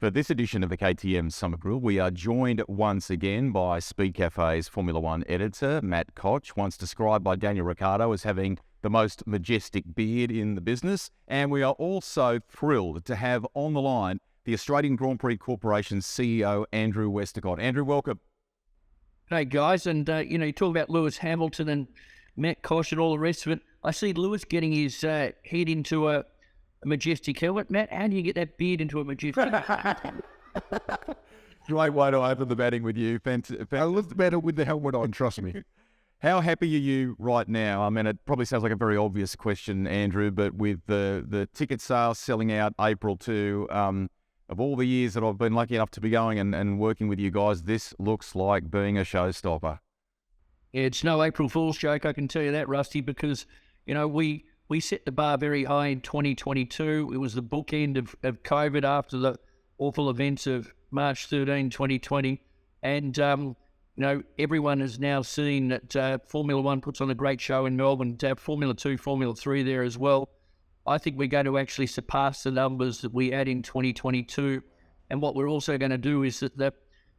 For this edition of the KTM Summer Grill, we are joined once again by Speedcafe's Formula One editor, Matt Koch, once described by Daniel Ricciardo as having the most majestic beard in the business. And we are also thrilled to have on the line the Australian Grand Prix Corporation's CEO, Andrew Westacott. Andrew, welcome. Hey, guys, and, you talk about Lewis Hamilton and Matt Koch and all the rest of it. I see Lewis getting his head into a majestic helmet. Matt, how do you get that beard into a majestic Great way to open the batting with you. I look better with the helmet on, trust me. How happy are you right now? I mean, it probably sounds like a very obvious question, Andrew, but with the ticket sales selling out April 2, of all the years that I've been lucky enough to be going and working with you guys, this looks like being a showstopper. Yeah, it's no April Fool's joke, I can tell you that, Rusty, because, we set the bar very high in 2022. It was the bookend of COVID after the awful events of March 13, 2020. And, everyone has now seen that Formula One puts on a great show in Melbourne. To have Formula 2, Formula 3 there as well. I think we're going to actually surpass the numbers that we had in 2022. And what we're also going to do is that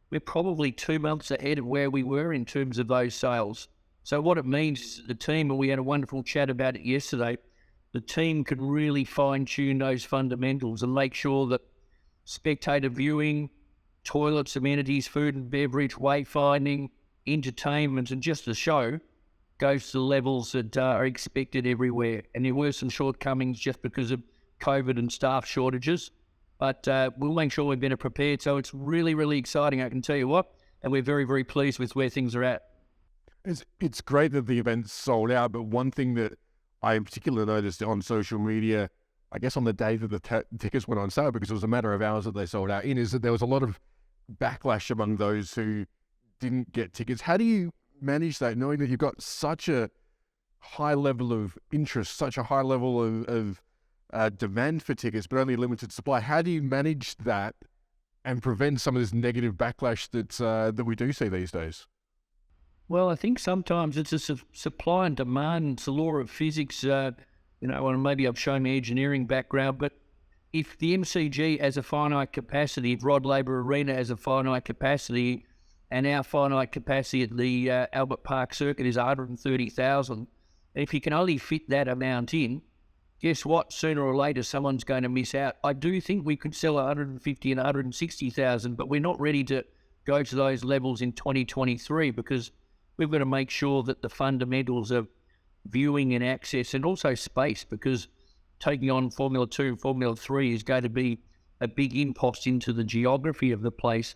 we're probably 2 months ahead of where we were in terms of those sales. So what it means is that the team, and we had a wonderful chat about it yesterday, the team can really fine-tune those fundamentals and make sure that spectator viewing, toilets, amenities, food and beverage, wayfinding, entertainment, and just the show goes to the levels that are expected everywhere. And there were some shortcomings just because of COVID and staff shortages, but we'll make sure we're better prepared. So it's really, really exciting, I can tell you what, and we're very, very pleased with where things are at. It's great that the event's sold out, but one thing that I in particular noticed on social media, I guess on the day that the tickets went on sale, because it was a matter of hours that they sold out in, is that there was a lot of backlash among those who didn't get tickets. How do you manage that, knowing that you've got such a high level of interest, such a high level of demand for tickets, but only limited supply? How do you manage that and prevent some of this negative backlash that we do see these days? Well, I think sometimes it's a supply and demand. It's the law of physics, and maybe I've shown my engineering background, but if the MCG has a finite capacity, if Rod Laver Arena has a finite capacity, and our finite capacity at the Albert Park circuit is 130,000, and if you can only fit that amount in, guess what? Sooner or later, someone's going to miss out. I do think we could sell 150 and 160,000, but we're not ready to go to those levels in 2023 because we've got to make sure that the fundamentals of viewing and access and also space, because taking on Formula 2, Formula 3 is going to be a big impost into the geography of the place.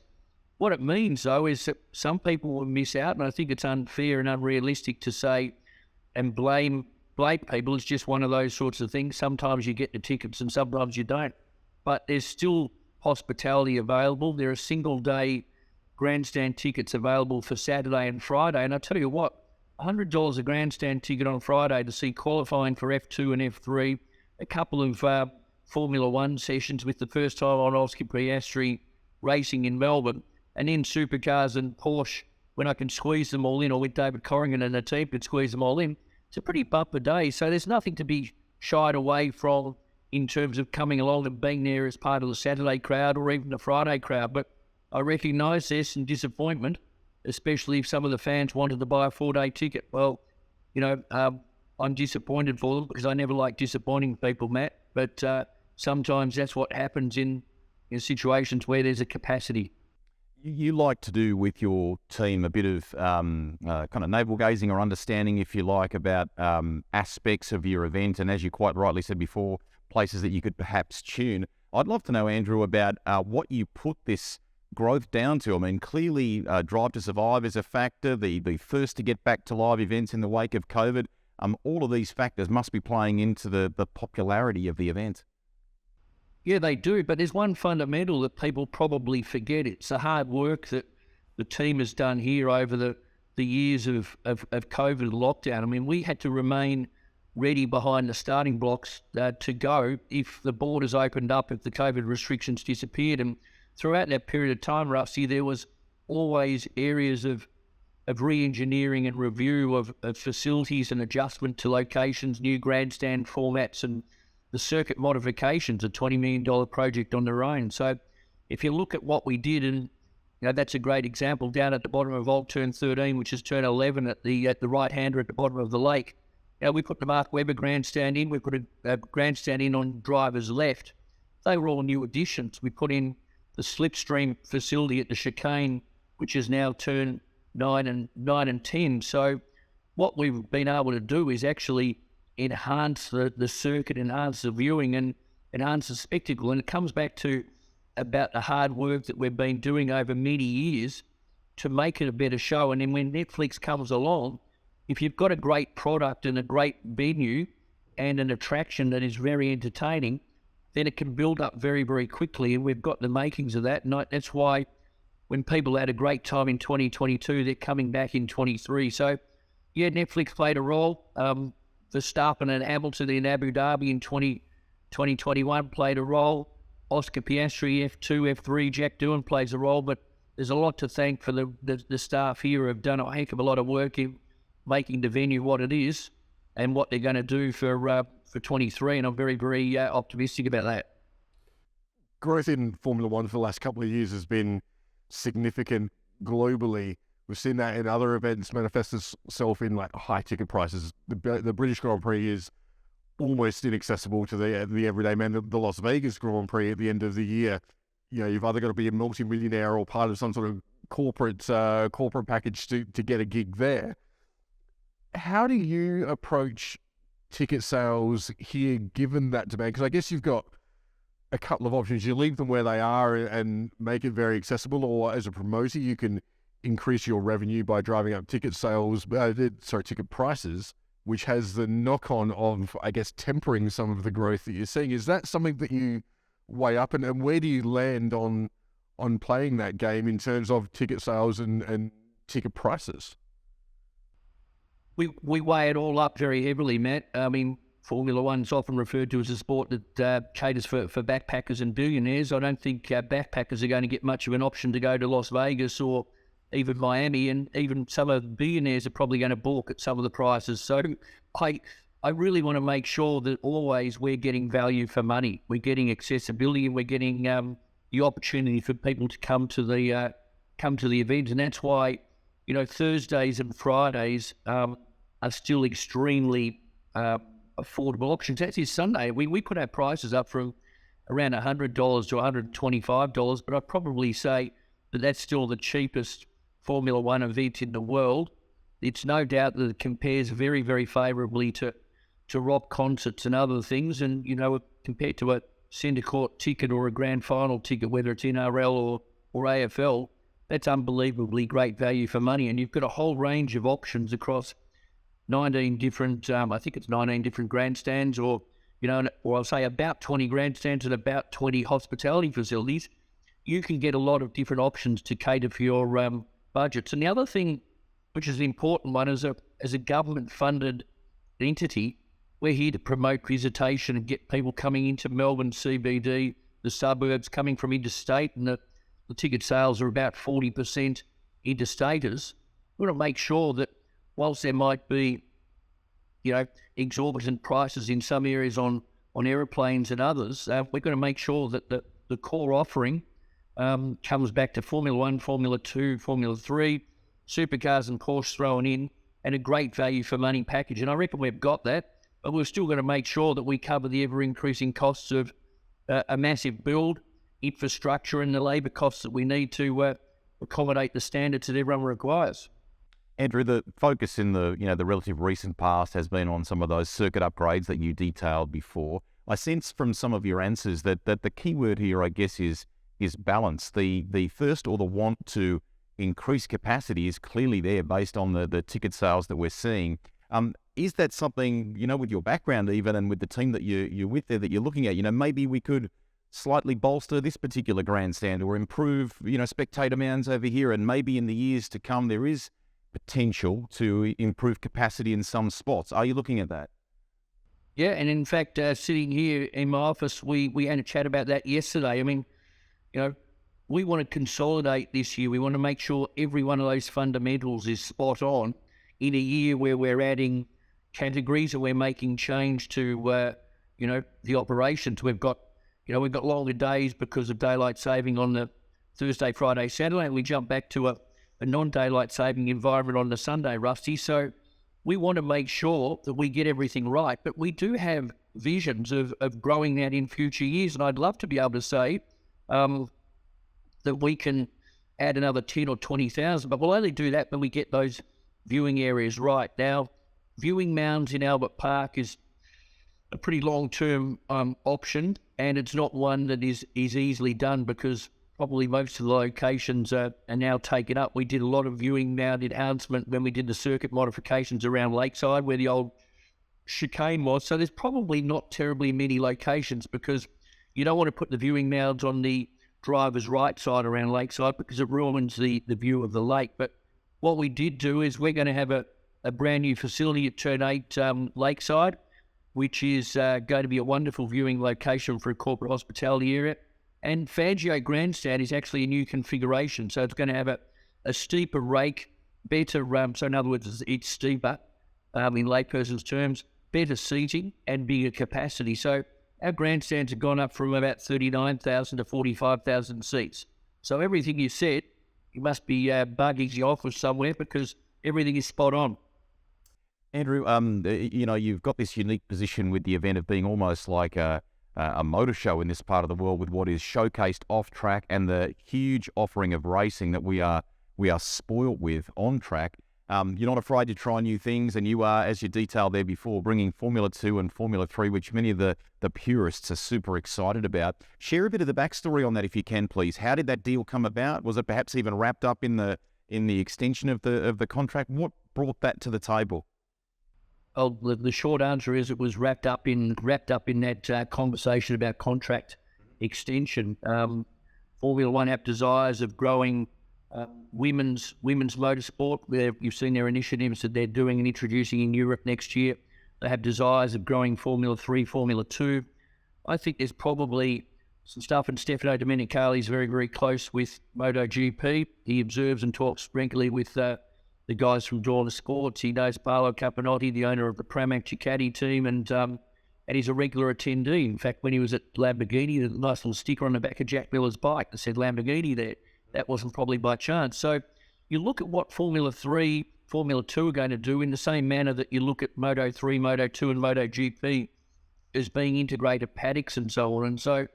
What it means, though, is that some people will miss out, and I think it's unfair and unrealistic to say and blame people. It's just one of those sorts of things. Sometimes you get the tickets and sometimes you don't. But there's still hospitality available. There are single-day grandstand tickets available for Saturday and Friday. And I tell you what, $100 a grandstand ticket on Friday to see qualifying for F2 and F3, a couple of Formula One sessions with the first time on Oscar Piastri racing in Melbourne, and then supercars and Porsche when I can squeeze them all in, or with David Corrigan and the team could squeeze them all in. It's a pretty bumper day. So there's nothing to be shied away from in terms of coming along and being there as part of the Saturday crowd or even the Friday crowd. But I recognise there's some disappointment, especially if some of the fans wanted to buy a 4-day ticket. Well, I'm disappointed for them because I never like disappointing people, Matt. But sometimes that's what happens in situations where there's a capacity. You like to do with your team a bit of kind of navel-gazing or understanding, if you like, about aspects of your event. And as you quite rightly said before, places that you could perhaps tune. I'd love to know, Andrew, about what you put this growth down to. I mean, clearly Drive to Survive is a factor, the first to get back to live events in the wake of COVID. All of these factors must be playing into the popularity of the event. Yeah, they do, but there's one fundamental that people probably forget. It's the hard work that the team has done here over the years of COVID lockdown. I mean, we had to remain ready behind the starting blocks to go if the borders opened up, if the COVID restrictions disappeared. And throughout that period of time, Rusty, there was always areas of re-engineering and review of facilities and adjustment to locations, new grandstand formats, and the circuit modifications, a $20 million project on their own. So if you look at what we did, and that's a great example down at the bottom of Old Turn 13, which is turn 11 at the right-hander at the bottom of the lake. We put the Mark Webber grandstand in. We put a grandstand in on driver's left. They were all new additions. We put in the slipstream facility at the chicane, which is now turn 9 and 10. So what we've been able to do is actually enhance the circuit, enhance the viewing, and enhance the spectacle. And it comes back to about the hard work that we've been doing over many years to make it a better show. And then when Netflix comes along, if you've got a great product and a great venue and an attraction that is very entertaining, then it can build up very, very quickly. And we've got the makings of that. And that's why when people had a great time in 2022, they're coming back in 23. So, yeah, Netflix played a role. Verstappen and Hamilton in Abu Dhabi in 2021 played a role. Oscar Piastri, F2, F3, Jack Doohan plays a role. But there's a lot to thank for the staff here who have done a heck of a lot of work in making the venue what it is and what they're going to do for 23, and I'm very, very optimistic about that. Growth in Formula One for the last couple of years has been significant globally. We've seen that in other events manifest itself in like high ticket prices. The British Grand Prix is almost inaccessible to the everyday man. The Las Vegas Grand Prix at the end of the year, you've either got to be a multi-millionaire or part of some sort of corporate package to get a gig there. How do you approach ticket sales here, given that demand? Because I guess you've got a couple of options. You leave them where they are and make it very accessible, or as a promoter, you can increase your revenue by driving up ticket ticket prices, which has the knock-on of, I guess, tempering some of the growth that you're seeing. Is that something that you weigh up, and where do you land on playing that game in terms of ticket sales and ticket prices? We weigh it all up very heavily, Matt. I mean, Formula One's often referred to as a sport that caters for backpackers and billionaires. I don't think backpackers are going to get much of an option to go to Las Vegas or even Miami, and even some of the billionaires are probably going to balk at some of the prices. So I really want to make sure that always we're getting value for money. We're getting accessibility, and we're getting the opportunity for people to come to the event. And that's why, Thursdays and Fridays are still extremely affordable options. Actually, Sunday, we put our prices up from around $100 to $125, but I'd probably say that that's still the cheapest Formula One event in the world. It's no doubt that it compares very, very favourably to rock concerts and other things, and, compared to a centre court ticket or a grand final ticket, whether it's NRL or AFL, that's unbelievably great value for money. And you've got a whole range of options across 19 different, I think it's 19 different grandstands, or I'll say about 20 grandstands and about 20 hospitality facilities. You can get a lot of different options to cater for your budgets. And the other thing, which is an important one, is as a government-funded entity, we're here to promote visitation and get people coming into Melbourne CBD, the suburbs, coming from interstate, and the ticket sales are about 40% interstaters. We want to make sure that whilst there might be, exorbitant prices in some areas on aeroplanes and others, we're going to make sure that the core offering comes back to Formula 1, Formula 2, Formula 3, supercars and Porsche thrown in, and a great value for money package. And I reckon we've got that, but we're still going to make sure that we cover the ever-increasing costs of a massive build, infrastructure, and the labour costs that we need to accommodate the standards that everyone requires. Andrew, the focus in the relative recent past has been on some of those circuit upgrades that you detailed before. I sense from some of your answers that the key word here, I guess, is balance. The thirst or the want to increase capacity is clearly there based on the ticket sales that we're seeing. Is that something, with your background even, and with the team that you're with there, that you're looking at, maybe we could slightly bolster this particular grandstand or improve, spectator mounds over here, and maybe in the years to come there is potential to improve capacity in some spots. Are you looking at that? Yeah, and in fact, sitting here in my office, we had a chat about that yesterday. I mean, we want to consolidate this year. We want to make sure every one of those fundamentals is spot on in a year where we're adding categories and we're making change to, the operations. We've got we've got longer days because of daylight saving on the Thursday, Friday, Saturday, and we jump back to a non-daylight saving environment on the Sunday, Rusty. So we want to make sure that we get everything right, but we do have visions of growing that in future years, and I'd love to be able to say that we can add another 10 or 20,000, but we'll only do that when we get those viewing areas right. Now, viewing mounds in Albert Park is a pretty long-term option, and it's not one that is easily done because probably most of the locations are now taken up. We did a lot of viewing mound enhancement when we did the circuit modifications around Lakeside where the old chicane was. So there's probably not terribly many locations because you don't want to put the viewing mounds on the driver's right side around Lakeside because it ruins the view of the lake. But what we did do is we're going to have a brand new facility at Turn 8 Lakeside, which is going to be a wonderful viewing location for a corporate hospitality area. And Fangio Grandstand is actually a new configuration. So it's going to have a steeper rake, better, so in other words, it's steeper in layperson's terms, better seating and bigger capacity. So our grandstands have gone up from about 39,000 to 45,000 seats. So everything you said, you must be bugging the office somewhere because everything is spot on. Andrew, you've got this unique position with the event of being almost like a motor show in this part of the world with what is showcased off track and the huge offering of racing that we are spoilt with on track. You're not afraid to try new things, and you are, as you detailed there before, bringing Formula 2 and Formula 3, which many of the purists are super excited about. Share a bit of the backstory on that if you can, please. How did that deal come about? Was it perhaps even wrapped up in the extension of the contract? What brought that to the table? Oh, the short answer is it was wrapped up in that conversation about contract extension. Formula One have desires of growing women's motorsport. You've seen their initiatives that they're doing and introducing in Europe next year. They have desires of growing Formula 3, Formula 2. I think there's probably some stuff, and Stefano Domenicali is very, very close with MotoGP. He observes and talks regularly with the guys from Dorna Sports. He knows Paolo Capinotti, the owner of the Pramac Ducati team, and he's a regular attendee. In fact, when he was at Lamborghini, the nice little sticker on the back of Jack Miller's bike that said Lamborghini there. That wasn't probably by chance. So you look at what Formula 3, Formula 2 are going to do in the same manner that you look at Moto 3, Moto 2 and MotoGP as being integrated paddocks and so on. And so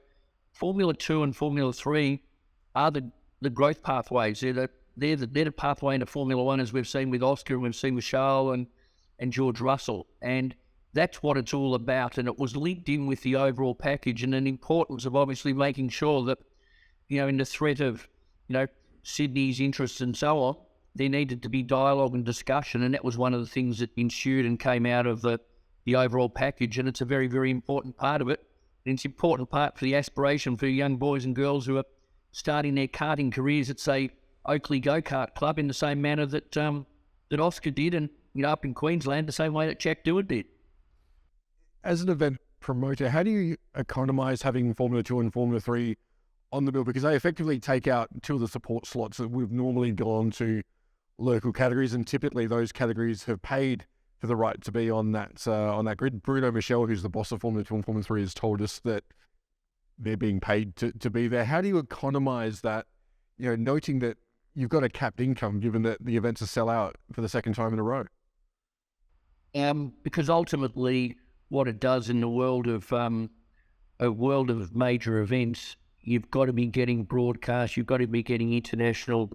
Formula 2 and Formula 3 are the growth pathways. They're the pathway into Formula 1 as we've seen with Oscar and we've seen with Charles and George Russell. And that's what it's all about. And it was linked in with the overall package and an importance of obviously making sure that, in the threat of, Sydney's interests and so on, there needed to be dialogue and discussion. And that was one of the things that ensued and came out of the overall package. And it's a very, very important part of it. And it's an important part for the aspiration for young boys and girls who are starting their karting careers at, say, Oakley Go-Kart Club in the same manner that Oscar did and, up in Queensland, the same way that Jack Dewar did. As an event promoter, how do you economise having Formula 2 and Formula 3 on the bill? Because they effectively take out two of the support slots that we've normally gone to local categories, and typically those categories have paid for the right to be on that grid. Bruno Michel, who's the boss of Formula 2 and Formula 3, has told us that they're being paid to be there. How do you economise that, noting that you've got a capped income given that the events are sell out for the second time in a row? Because ultimately what it does in the world of major events, you've got to be getting broadcast, you've got to be getting international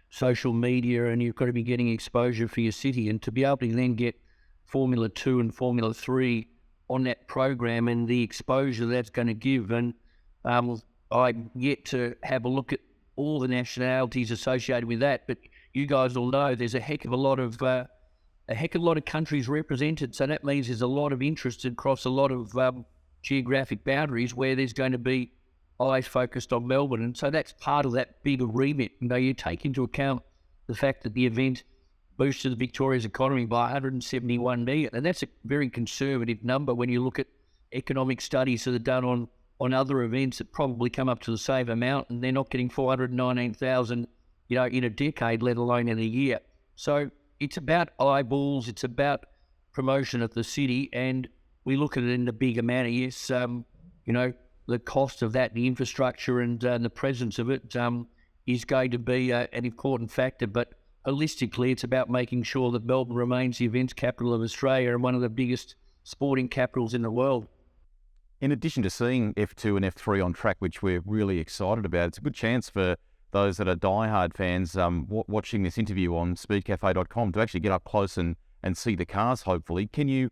social media, and you've got to be getting exposure for your city. And to be able to then get Formula 2 and Formula 3 on that program and the exposure that's going to give. And I'm yet to have a look at all the nationalities associated with that, but you guys will know there's a heck of a lot of countries represented. So that means there's a lot of interest across a lot of geographic boundaries where there's going to be eyes focused on Melbourne. And so that's part of that bigger remit. You take into account the fact that the event boosted Victoria's economy by 171 million. And that's a very conservative number when you look at economic studies that are done on other events that probably come up to the same amount, and they're not getting 419,000, in a decade, let alone in a year. So it's about eyeballs, it's about promotion of the city, and we look at it in the bigger manner. Yes, the cost of that, the infrastructure and the presence of it is going to be an important factor. But holistically, it's about making sure that Melbourne remains the events capital of Australia and one of the biggest sporting capitals in the world. In addition to seeing F2 and F3 on track, which we're really excited about, it's a good chance for those that are diehard fans watching this interview on speedcafe.com to actually get up close and see the cars, hopefully. Can you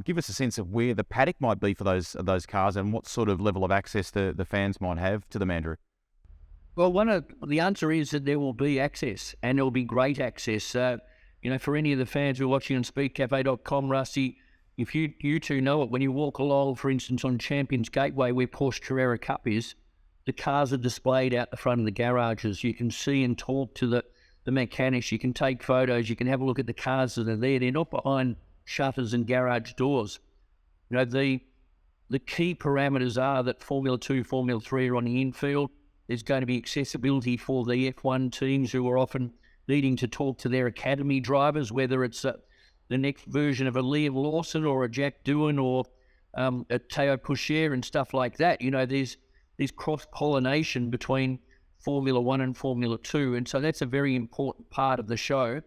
give us a sense of where the paddock might be for those cars and what sort of level of access the fans might have to them, Andrew? Well, the answer is that there will be access, and there will be great access. For any of the fans who are watching on speedcafe.com, Rusty, if you two know it, when you walk along, for instance, on Champions Gateway where Porsche Carrera Cup is, the cars are displayed out the front of the garages. You can see and talk to the mechanics. You can take photos. You can have a look at the cars that are there. They're not behind shutters and garage doors. The key parameters are that Formula 2, Formula 3 are on the infield. There's going to be accessibility for the F1 teams who are often needing to talk to their academy drivers, whether it's the next version of a Liam Lawson or a Jack Doohan or a Teo Pourchaire and stuff like that. There's cross-pollination between Formula 1 and Formula 2, and so that's a very important part of the show.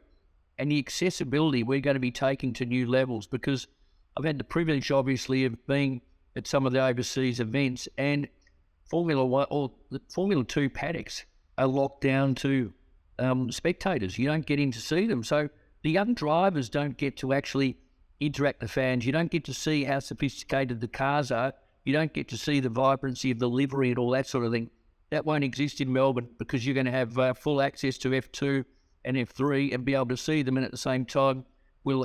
And the accessibility we're going to be taking to new levels, because I've had the privilege, obviously, of being at some of the overseas events, and Formula 1 or the Formula 2 paddocks are locked down to spectators. You don't get in to see them. So the young drivers don't get to actually interact with the fans. You don't get to see how sophisticated the cars are. You don't get to see the vibrancy of the livery and all that sort of thing. That won't exist in Melbourne, because you're going to have full access to F2 and F3 and be able to see them. And at the same time, we will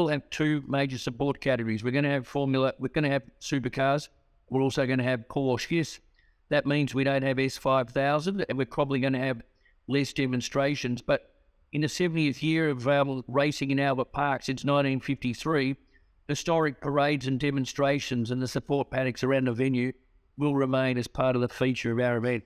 have two major support categories. We're going to have supercars. We're also going to have Porsche. Yes, that means we don't have S5000, and we're probably going to have less demonstrations. But in the 70th year of racing in Albert Park since 1953, historic parades and demonstrations and the support paddocks around the venue will remain as part of the feature of our event.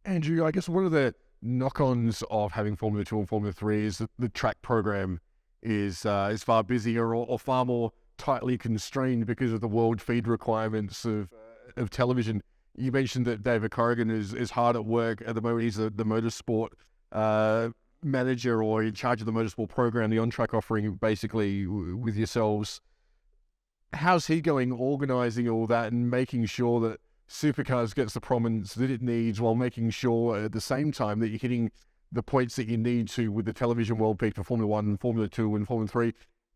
Andrew, I guess one of the knock-ons of having Formula 2 and Formula 3 is that the track program is far busier or far more tightly constrained because of the world feed requirements of television. You mentioned that David Corrigan is hard at work at the moment. He's the motorsport manager or in charge of the motorsport program, the on-track offering, basically with yourselves. How's he going organising all that and making sure that Supercars gets the prominence that it needs, while making sure at the same time that you're hitting the points that you need to with the television world peak for Formula 1, Formula 2 and Formula 3,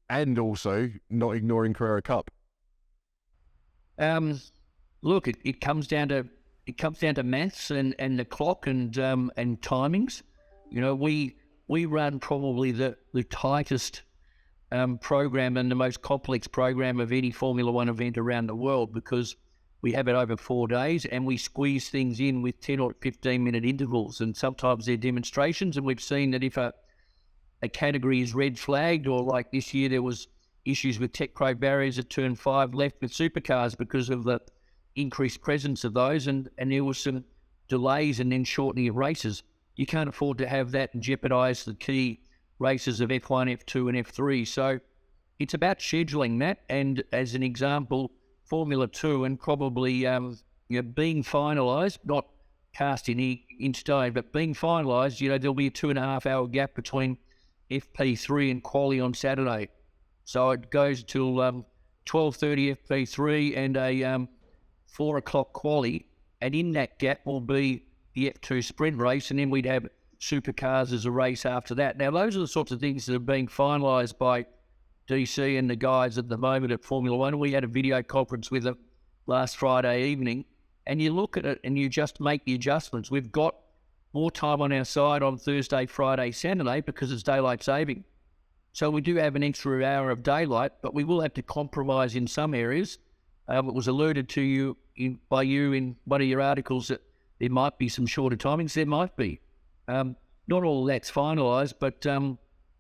and also not ignoring Carrera Cup? Look, it comes down to maths and the clock and timings. We run probably the tightest program and the most complex program of any Formula 1 event around the world, because we have it over 4 days and we squeeze things in with 10 or 15 minute intervals, and sometimes they're demonstrations. And we've seen that if a category is red flagged, or like this year there was issues with Tech Pro barriers at turn 5 left with supercars because of the increased presence of those, and there was some delays and then shortening of races. You can't afford to have that and jeopardise the key races of F1, F2 and F3. So it's about scheduling that. And as an example, Formula 2 and probably being finalised, not cast in stone, but being finalised, there'll be a 2.5 hour gap between FP3 and quali on Saturday. So it goes till 12:30 FP3 and a 4 o'clock quali, and in that gap will be the F2 sprint race, and then we'd have supercars as a race after that. Now, those are the sorts of things that are being finalised by DC and the guys at the moment at Formula 1. We had a video conference with them last Friday evening, and you look at it and you just make the adjustments. We've got more time on our side on Thursday, Friday, Saturday because it's daylight saving. So we do have an extra hour of daylight, but we will have to compromise in some areas. It was alluded to by you in one of your articles that there might be some shorter timings. There might be. Not all that's finalised, but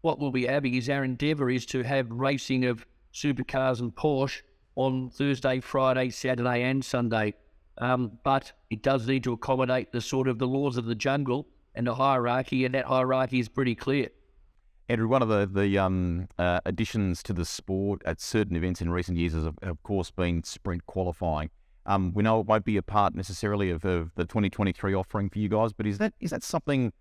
what we'll be having is our endeavour is to have racing of supercars and Porsche on Thursday, Friday, Saturday and Sunday. But it does need to accommodate the laws of the jungle and the hierarchy, and that hierarchy is pretty clear. Andrew, one of the additions to the sport at certain events in recent years has, of course, been sprint qualifying. We know it won't be a part necessarily of the 2023 offering for you guys, but is that something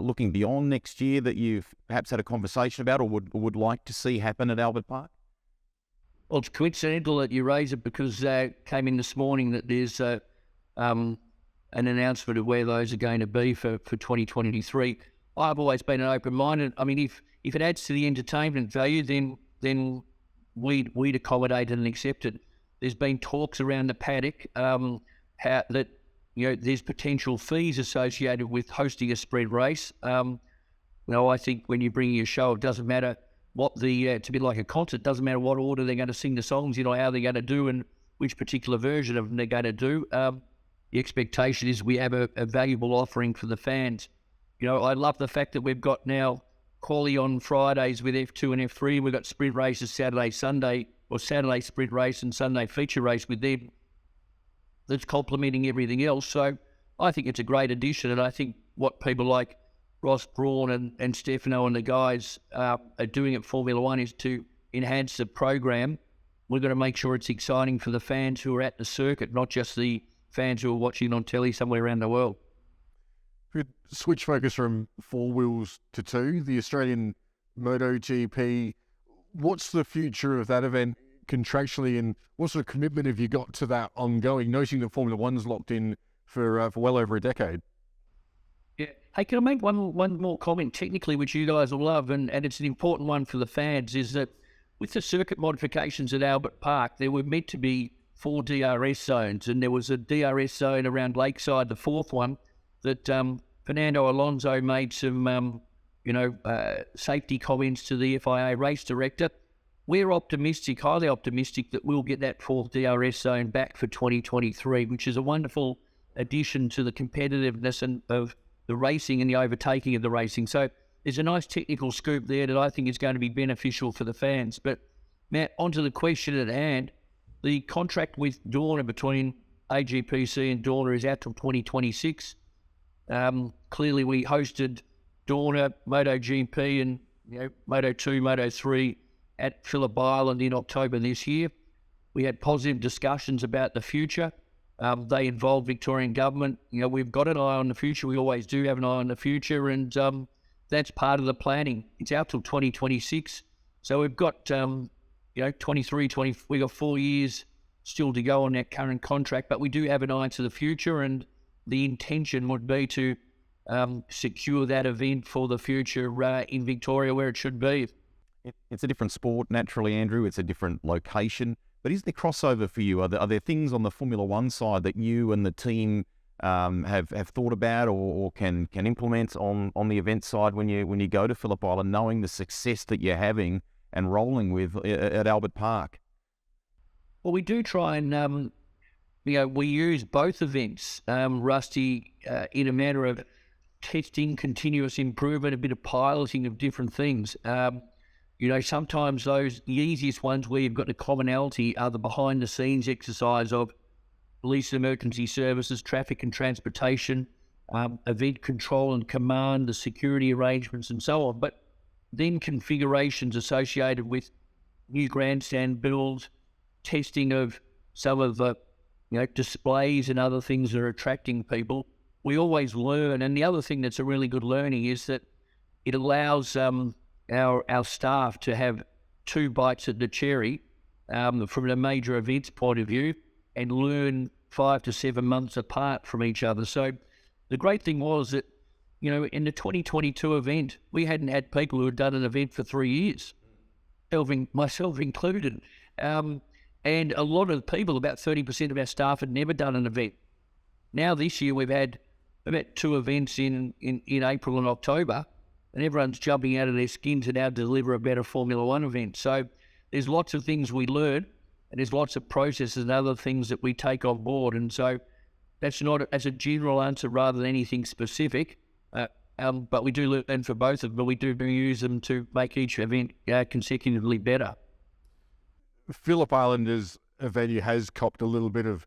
looking beyond next year that you've perhaps had a conversation about or would like to see happen at Albert Park? Well, it's coincidental that you raise it because came in this morning that there's an announcement of where those are going to be for 2023. I've always been an open-minded. I mean, if it adds to the entertainment value, then we'd accommodate it and accept it. There's been talks around the paddock that there's potential fees associated with hosting a sprint race. I think when you're bringing a show, it doesn't matter what it's a bit like a concert. Doesn't matter what order they're going to sing the songs, how they're going to do and which particular version of them they're going to do. The expectation is we have a valuable offering for the fans. I love the fact that we've got now quali on Fridays with F2 and F3. We've got sprint races Saturday, Sunday, or Saturday sprint race and Sunday feature race with them. That's complementing everything else. So I think it's a great addition, and I think what people like Ross Brawn and Stefano and the guys are doing at Formula One is to enhance the program. We're going to make sure it's exciting for the fans who are at the circuit, not just the fans who are watching on telly somewhere around the world. If we switch focus from 4 wheels to 2, the Australian MotoGP, what's the future of that event contractually, and what sort of commitment have you got to that ongoing, noting that Formula One's locked in for well over a decade? Yeah. Hey, can I make one more comment technically, which you guys will love, and it's an important one for the fans, is that with the circuit modifications at Albert Park, there were meant to be 4 DRS zones, and there was a DRS zone around Lakeside, the 4th one, that Fernando Alonso made some, safety comments to the FIA race director. We're optimistic, highly optimistic, that we'll get that 4th DRS zone back for 2023, which is a wonderful addition to the competitiveness of the racing and the overtaking of the racing. So there's a nice technical scoop there that I think is going to be beneficial for the fans. But Matt, onto the question at hand. The contract with Dorna between AGPC and Dorna is out till 2026. Clearly, we hosted Dorna, MotoGP, and Moto2, Moto3 at Phillip Island in October this year. We had positive discussions about the future. They involved Victorian government. We've got an eye on the future. We always do have an eye on the future, and that's part of the planning. It's out till 2026. So we've got 23, 20. We've got 4 years still to go on that current contract, but we do have an eye to the future, and the intention would be to secure that event for the future in Victoria, where it should be. It's a different sport, naturally, Andrew. It's a different location. But is there crossover for you? Are there things on the Formula One side that you and the team have thought about or can implement on the event side when you go to Phillip Island, knowing the success that you're having and rolling with at Albert Park? Well, we do try and we use both events, Rusty, in a matter of testing, continuous improvement, a bit of piloting of different things. Sometimes the easiest ones where you've got the commonality are the behind-the-scenes exercise of police and emergency services, traffic and transportation, event control and command, the security arrangements and so on. But then configurations associated with new grandstand builds, testing of some of the displays and other things that are attracting people. We always learn. And the other thing that's a really good learning is that it allows our staff to have 2 bites at the cherry from a major events point of view and learn 5 to 7 months apart from each other. So the great thing was that, in the 2022 event, we hadn't had people who had done an event for 3 years, myself included. And a lot of people, about 30% of our staff, had never done an event. Now this year we've had about 2 events in April and October, and everyone's jumping out of their skin to now deliver a better Formula One event. So there's lots of things we learn, and there's lots of processes and other things that we take on board. And so that's not as a general answer rather than anything specific, but we do learn for both of them, but we do use them to make each event consecutively better. Phillip Island as a venue has copped a little bit of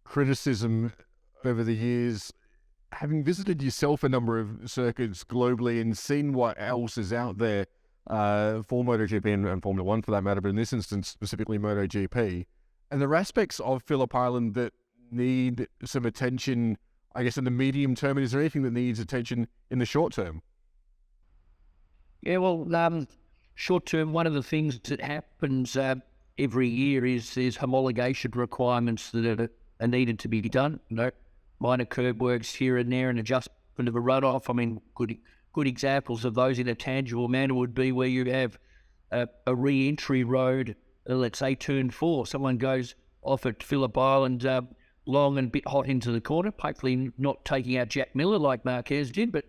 criticism over the years. having visited yourself a number of circuits globally and seen what else is out there for MotoGP and Formula One for that matter, but in this instance specifically MotoGP, and there are aspects of Phillip Island that need some attention, I guess, in the medium term. And is there anything that needs attention in the short term? Yeah, well, short term, one of the things that happens every year is there's homologation requirements that are needed to be done. Minor curb works here and there, and adjustment of a runoff. I mean, good examples of those in a tangible manner would be where you have a re-entry road, let's say turn 4. Someone goes off at Phillip Island long and a bit hot into the corner, hopefully not taking out Jack Miller like Marquez did, but,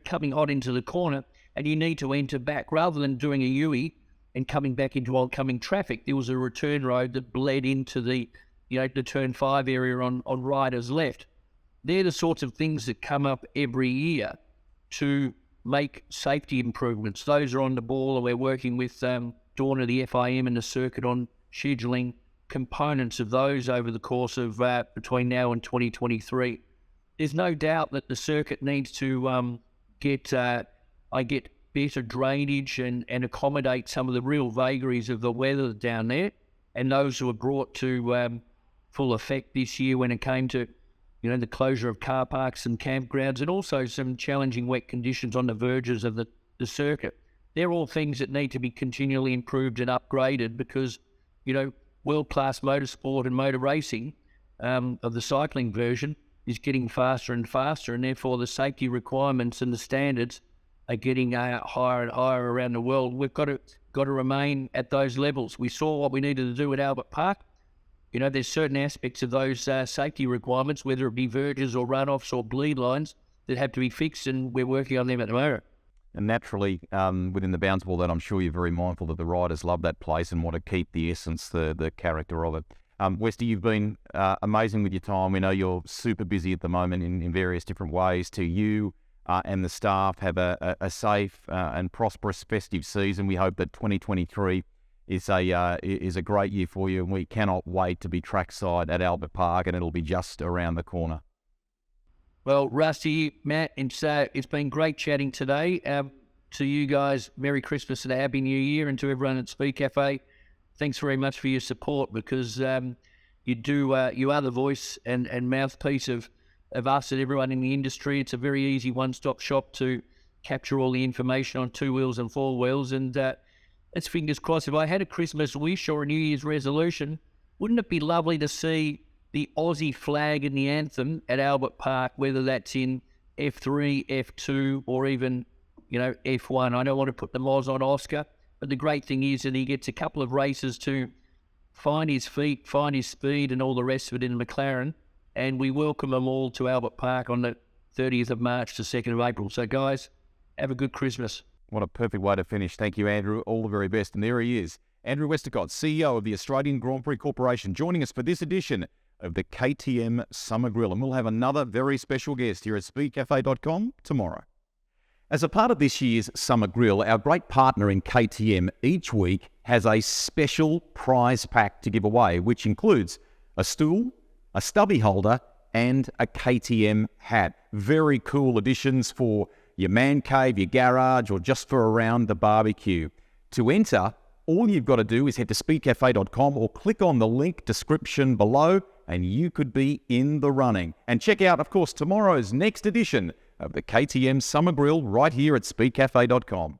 coming hot into the corner, and you need to enter back rather than doing a U-E and coming back into oncoming traffic. There was a return road that bled into the turn 5 area on riders left. They're the sorts of things that come up every year to make safety improvements. Those are on the ball, and we're working with Dawn of the FIM and the circuit on scheduling components of those over the course of between now and 2023. There's no doubt that the circuit needs to get better drainage and accommodate some of the real vagaries of the weather down there, and those were brought to full effect this year when it came to the closure of car parks and campgrounds, and also some challenging wet conditions on the verges of the circuit. They're all things that need to be continually improved and upgraded because, world-class motorsport and motor racing of the cycling version is getting faster and faster, and therefore the safety requirements and the standards are getting higher and higher around the world. We've got to remain at those levels. We saw what we needed to do at Albert Park. There's certain aspects of those safety requirements, whether it be verges or runoffs or bleed lines, that have to be fixed, and we're working on them at the moment. And naturally, within the bounce ball, that I'm sure you're very mindful that the riders love that place and want to keep the essence, the character of it. Westy, you've been amazing with your time. We know you're super busy at the moment in various different ways. To you and the staff, have a safe and prosperous festive season. We hope that 2023 is a great year for you, and we cannot wait to be trackside at Albert Park, and it'll be just around the corner. Well, Rusty, Matt, it's been great chatting today. To you guys, Merry Christmas and a Happy New Year, and to everyone at Speedcafe, thanks very much for your support, because you are the voice and mouthpiece of us and everyone in the industry. It's a very easy one-stop shop to capture all the information on 2 wheels and 4 wheels, and it's fingers crossed. If I had a Christmas wish or a New Year's resolution, wouldn't it be lovely to see the Aussie flag and the anthem at Albert Park, whether that's in F3, F2, or even, F1. I don't want to put the Moz on Oscar, but the great thing is that he gets a couple of races to find his feet, find his speed, and all the rest of it in McLaren. And we welcome them all to Albert Park on the 30th of March to 2nd of April. So, guys, have a good Christmas. What a perfect way to finish. Thank you, Andrew. All the very best. And there he is, Andrew Westacott, CEO of the Australian Grand Prix Corporation, joining us for this edition of the KTM Summer Grill. And we'll have another very special guest here at speedcafe.com tomorrow. As a part of this year's Summer Grill, our great partner in KTM each week has a special prize pack to give away, which includes a stool, a stubby holder, and a KTM hat. Very cool additions for your man cave, your garage, or just for around the barbecue. To enter, all you've got to do is head to speedcafe.com or click on the link description below, and you could be in the running. And check out, of course, tomorrow's next edition of the KTM Summer Grill right here at speedcafe.com.